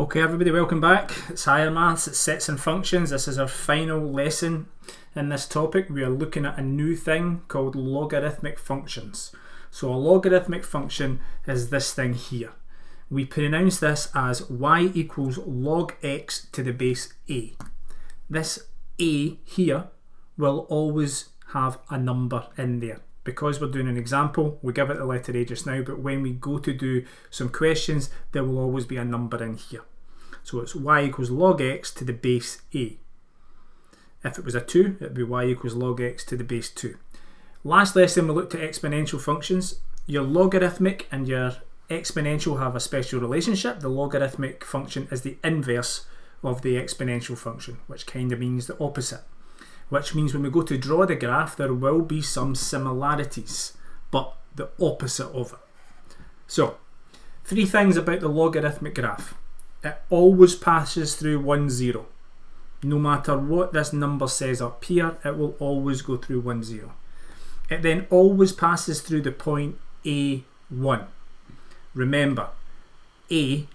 Okay everybody, welcome back. It's Higher Maths, it's Sets and Functions. This is our final lesson in this topic. We are looking at a new thing called logarithmic functions. So a logarithmic function is this thing here. We pronounce this as y equals log x to the base a. This a here will always have a number in there. Because we're doing an example, we give it the letter A just now, but when we go to do some questions, there will always be a number in here. So it's y equals log x to the base a. If it was a 2, it would be y equals log x to the base 2. Last lesson we looked at exponential functions. Your logarithmic and your exponential have a special relationship. The logarithmic function is the inverse of the exponential function, which kind of means the opposite. Which means when we go to draw the graph, there will be some similarities, but the opposite of it. So, 3 things about the logarithmic graph. It always passes through 1, 0. No matter what this number says up here, it will always go through 1, 0. It then always passes through the point A1. Remember, A,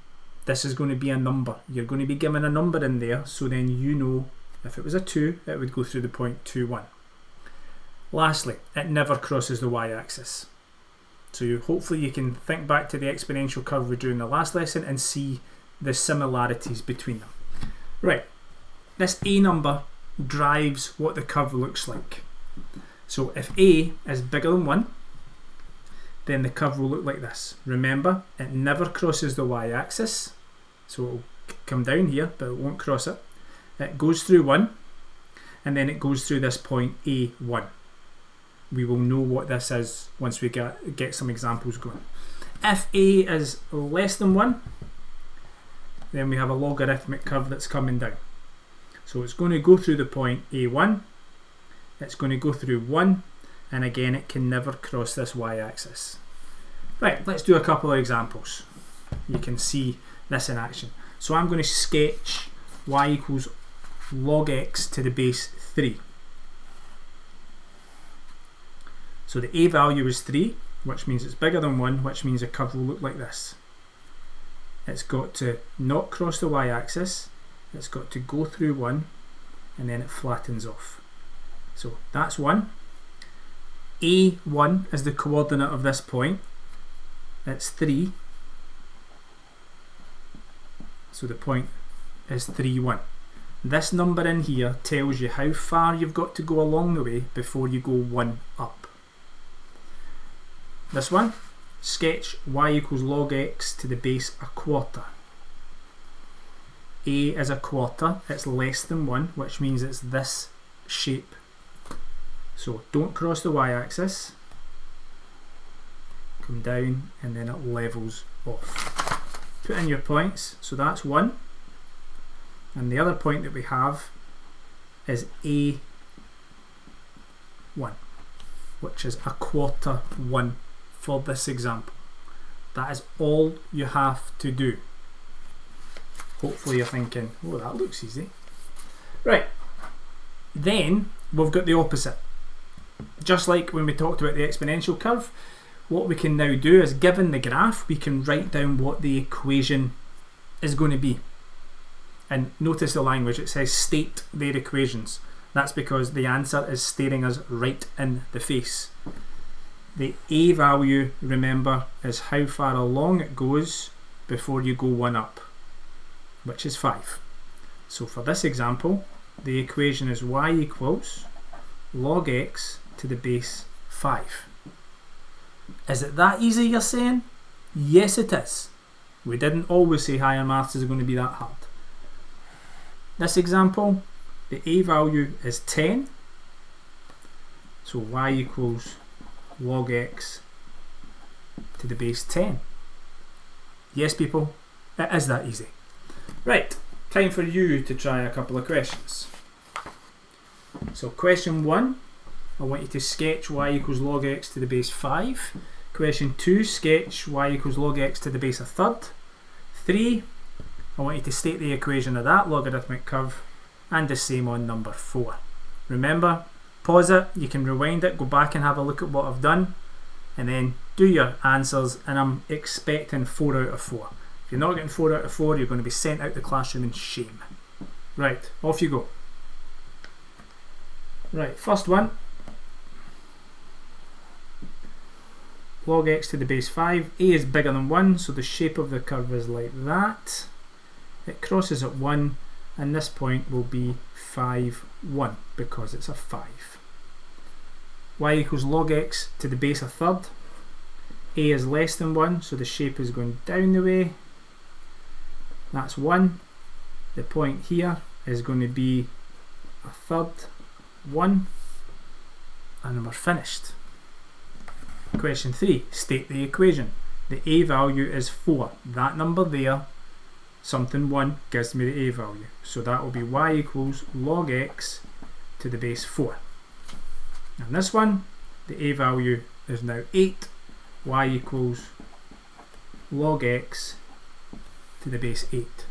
this is going to be a number. You're going to be given a number in there, so then you know if it was a 2, it would go through the point 2, 1. Lastly, it never crosses the y-axis. So hopefully you can think back to the exponential curve we drew in the last lesson and see the similarities between them. Right, this a number drives what the curve looks like. So if a is bigger than 1, then the curve will look like this. Remember, it never crosses the y-axis, so it will come down here, but it won't cross it. It goes through 1, and then it goes through this point A1. We will know what this is once we get some examples going. If A is less than 1, then we have a logarithmic curve that's coming down. So it's going to go through the point A1, it's going to go through 1, and again it can never cross this y-axis. Right, let's do a couple of examples. You can see this in action. So I'm going to sketch y equals log x to the base 3. So the a value is 3, which means it's bigger than 1, which means the curve will look like this. It's got to not cross the y-axis, it's got to go through 1, and then it flattens off. So that's 1. A1 is the coordinate of this point. It's 3. So the point is 3, 1. This number in here tells you how far you've got to go along the way before you go 1 up. This one, sketch y equals log x to the base a quarter. A is a quarter, it's less than 1, which means it's this shape. So don't cross the y-axis, come down, and then it levels off. Put in your points, so that's 1. And the other point that we have is A1, which is a quarter 1 for this example. That is all you have to do. Hopefully you're thinking, oh, that looks easy. Right, then we've got the opposite. Just like when we talked about the exponential curve, what we can now do is, given the graph, we can write down what the equation is going to be. And notice the language, it says state their equations. That's because the answer is staring us right in the face. The a value, remember, is how far along it goes before you go 1 up, which is 5. So for this example, the equation is y equals log x to the base 5. Is it that easy, you're saying? Yes, it is. We didn't always say higher maths is going to be that hard. This example, the a value is 10, so y equals log x to the base 10. Yes people, it is that easy. Right, time for you to try a couple of questions. So question 1, I want you to sketch y equals log x to the base 5. Question 2, sketch y equals log x to the base a third. 3, I want you to state the equation of that logarithmic curve, and the same on number 4. Remember, pause it, you can rewind it, go back and have a look at what I've done, and then do your answers, and I'm expecting 4 out of 4. If you're not getting 4 out of 4, you're going to be sent out the classroom in shame. Right, off you go. Right, first one. Log x to the base 5. A is bigger than 1, so the shape of the curve is like that. It crosses at 1, and this point will be 5, 1, because it's a 5. Y equals log x to the base 1/3. A is less than 1, so the shape is going down the way. That's 1. The point here is going to be 1/3, 1, and we're finished. Question 3. State the equation. The A value is 4. That number there, something 1, gives me the A value. So that will be y equals log x to the base 4. And this one, the A value is now 8. Y equals log x to the base 8.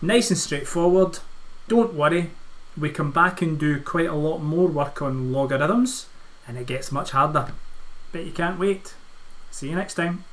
Nice and straightforward. Don't worry, we come back and do quite a lot more work on logarithms, and it gets much harder. Bet you can't wait. See you next time.